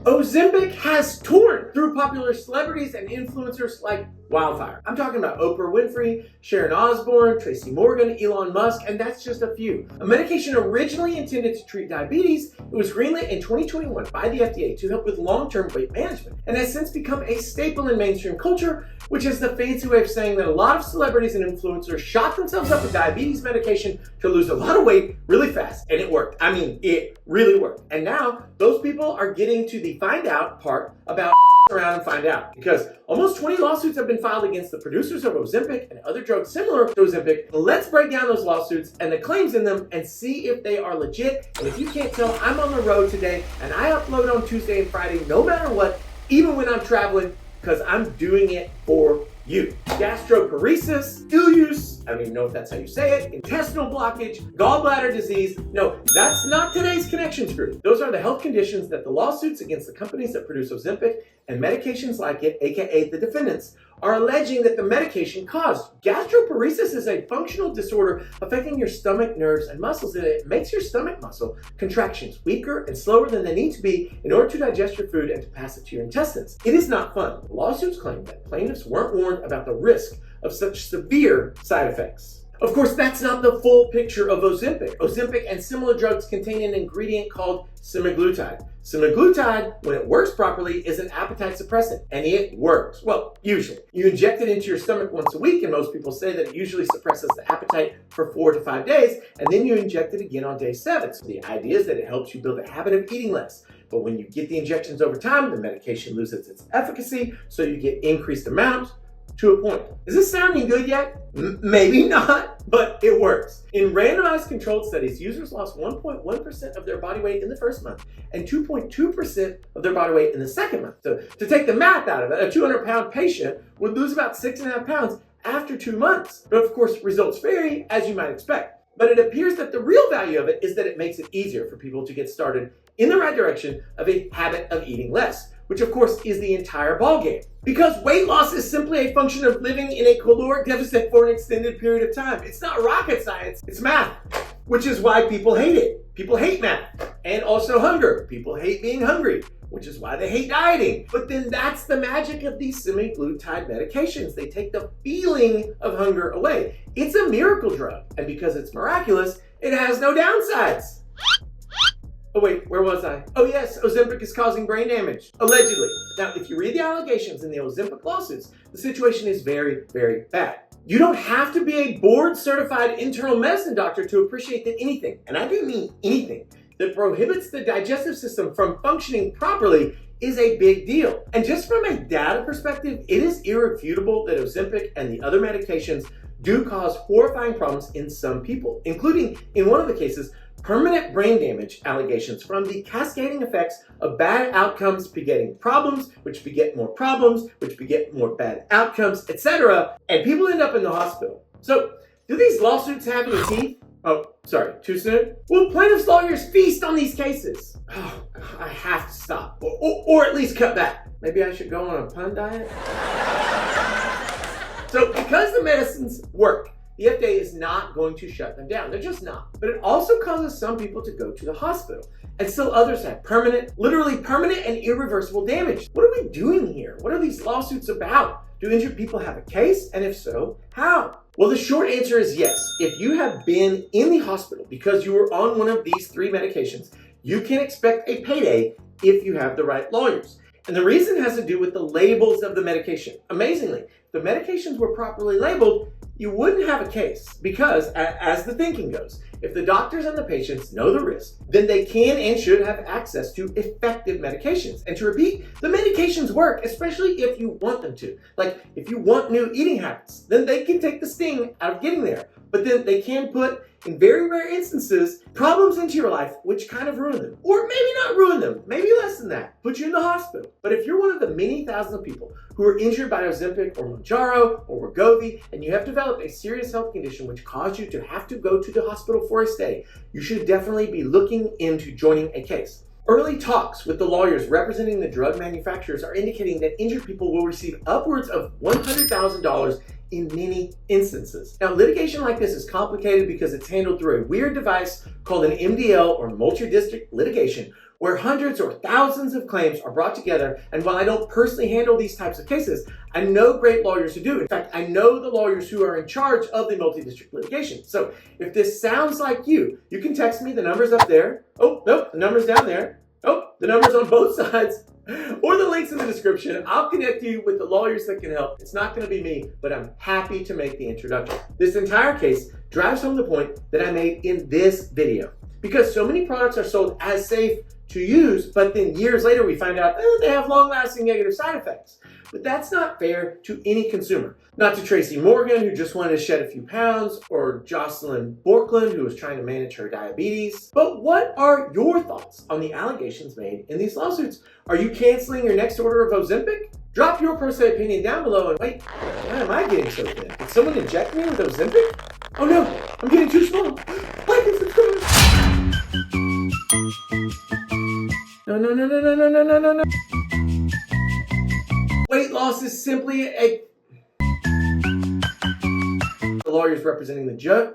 Ozempic has torn through popular celebrities and influencers like wildfire. I'm talking about Oprah Winfrey, Sharon Osbourne, Tracy Morgan, Elon Musk, and that's just a few. A medication originally intended to treat diabetes, it was greenlit in 2021 by the FDA to help with long-term weight management, and has since become a staple in mainstream culture, which is the fancy way of saying that a lot of celebrities and influencers shot themselves up with diabetes medication to lose a lot of weight really fast, and it worked. I mean, it really worked. And now, those people are getting to the find out part about around and find out, because almost 20 lawsuits have been filed against the producers of Ozempic and other drugs similar to Ozempic. Let's break down those lawsuits and the claims in them and see if they are legit. And if you can't tell, I'm on the road today and I upload on Tuesday and Friday no matter what, even when I'm traveling, because I'm doing it for you. Gastroparesis, ileus, I don't even know if that's how you say it, intestinal blockage, gallbladder disease. No, that's not today's Connection Screw. Those are the health conditions that the lawsuits against the companies that produce Ozempic and medications like it, aka the defendants, are alleging that the medication caused. Gastroparesis is a functional disorder affecting your stomach nerves and muscles, and it makes your stomach muscle contractions weaker and slower than they need to be in order to digest your food and to pass it to your intestines. It is not fun. The lawsuits claim that plaintiffs weren't warned about the risk of such severe side effects. Of course, that's not the full picture of Ozempic. Ozempic and similar drugs contain an ingredient called semaglutide. Semaglutide, when it works properly, is an appetite suppressant, and it works. Well, usually. You inject it into your stomach once a week, and most people say that it usually suppresses the appetite for 4 to 5 days, and then you inject it again on day 7. So the idea is that it helps you build a habit of eating less. But when you get the injections over time, the medication loses its efficacy, so you get increased amount to a point. Is this sounding good yet? Maybe not, but it works. In randomized controlled studies, users lost 1.1% of their body weight in the first month and 2.2% of their body weight in the second month. So to take the math out of it, a 200-pound patient would lose about 6.5 pounds after 2 months. But of course, results vary, as you might expect. But it appears that the real value of it is that it makes it easier for people to get started in the right direction of a habit of eating less, which of course is the entire ballgame. Because weight loss is simply a function of living in a caloric deficit for an extended period of time. It's not rocket science, it's math, which is why people hate it. People hate math, and also hunger. People hate being hungry, which is why they hate dieting. But then that's the magic of these semaglutide medications. They take the feeling of hunger away. It's a miracle drug, and because it's miraculous, it has no downsides. Oh wait, where was I? Oh yes, Ozempic is causing brain damage, allegedly. Now, if you read the allegations in the Ozempic lawsuits, the situation is very, very bad. You don't have to be a board-certified internal medicine doctor to appreciate that anything, and I do mean anything, that prohibits the digestive system from functioning properly is a big deal. And just from a data perspective, it is irrefutable that Ozempic and the other medications do cause horrifying problems in some people, including, in one of the cases, permanent brain damage allegations from the cascading effects of bad outcomes begetting problems, which beget more problems, which beget more bad outcomes, etc. And people end up in the hospital. So, do these lawsuits have any teeth? Oh, sorry, too soon? Will plaintiffs' lawyers feast on these cases? Oh, I have to stop, or at least cut back. Maybe I should go on a pun diet? So, because the medicines work, the FDA is not going to shut them down. They're just not. But it also causes some people to go to the hospital. And still others have permanent, literally permanent and irreversible damage. What are we doing here? What are these lawsuits about? Do injured people have a case? And if so, how? Well, the short answer is yes. If you have been in the hospital because you were on one of these 3 medications, you can expect a payday if you have the right lawyers. And the reason has to do with the labels of the medication. Amazingly, if the medications were properly labeled, you wouldn't have a case because, as the thinking goes, if the doctors and the patients know the risk, then they can and should have access to effective medications. And to repeat, the medications work, especially if you want them to. Like, if you want new eating habits, then they can take the sting out of getting there. But then they can put, in very rare instances, problems into your life which kind of ruin them. Or maybe not ruin them, maybe less than that, put you in the hospital. But if you're one of the many thousands of people who are injured by Ozempic or Mounjaro or Wegovy, and you have developed a serious health condition which caused you to have to go to the hospital for a stay, you should definitely be looking into joining a case. Early talks with the lawyers representing the drug manufacturers are indicating that injured people will receive upwards of $100,000 in many instances. Now, litigation like this is complicated because it's handled through a weird device called an MDL, or multi-district litigation, where hundreds or thousands of claims are brought together. And while I don't personally handle these types of cases, I know great lawyers who do. In fact, I know the lawyers who are in charge of the multi-district litigation. So if this sounds like you can text me. The number's up there. Oh, nope, the number's down there. Oh, the number's on both sides. Or the links in the description. I'll connect you with the lawyers that can help. It's not going to be me, but I'm happy to make the introduction. This entire case drives home the point that I made in this video. Because so many products are sold as safe to use, but then years later we find out they have long-lasting negative side effects. But that's not fair to any consumer. Not to Tracy Morgan, who just wanted to shed a few pounds, or Jocelyn Borkland, who was trying to manage her diabetes. But what are your thoughts on the allegations made in these lawsuits? Are you canceling your next order of Ozempic? Drop your personal opinion down below. And wait, why am I getting so thin? Did someone inject me with Ozempic? Oh no, I'm getting too small. Like and subscribe. No. Weight loss is simply the lawyers representing the judge.